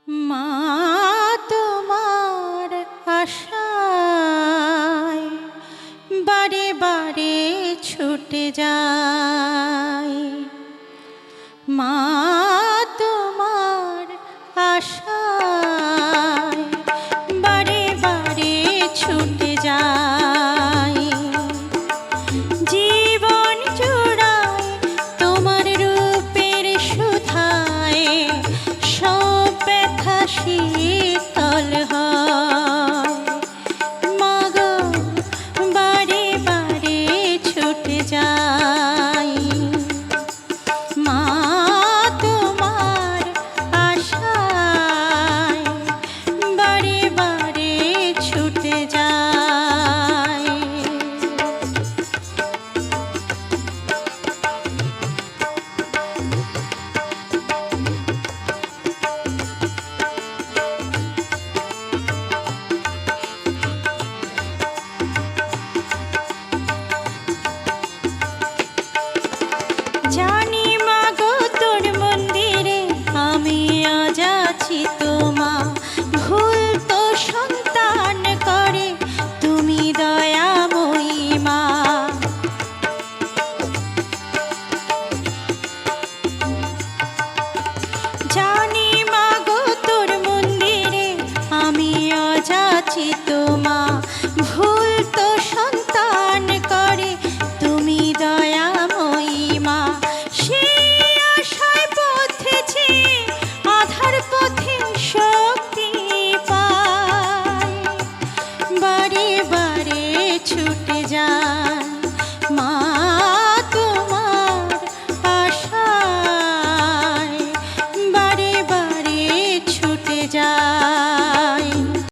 মা তোমার আশায় বারে বারে ছুটে যায়। মা তোমার আশায় বারে বারে ছুটে যায়। জীবন জুড়ায় তোমার রূপের সুধায় সব ব্যথা শীতল হয়। মা গো বারে বারে ছুটে যায়। মা তোমার আশায় বারে বারে ছুটে যায়। জানি মা গো তোর মন্দিরে আমি আজ আছি তোমা, ভুল তো সন্তান করে তুমি দয়াময়ী মা। জানি মা গো তোর মন্দিরে আমি আজ আছি তোমা, ভুল তো সন্তান করে তুমি দয়াময়ী মা। সেই আশায় পথেছি আধার পথে শক্তি পাই, বারে বারে ছুটে যায়। মা তোমার আশায় বারে বারে ছুটে যায়।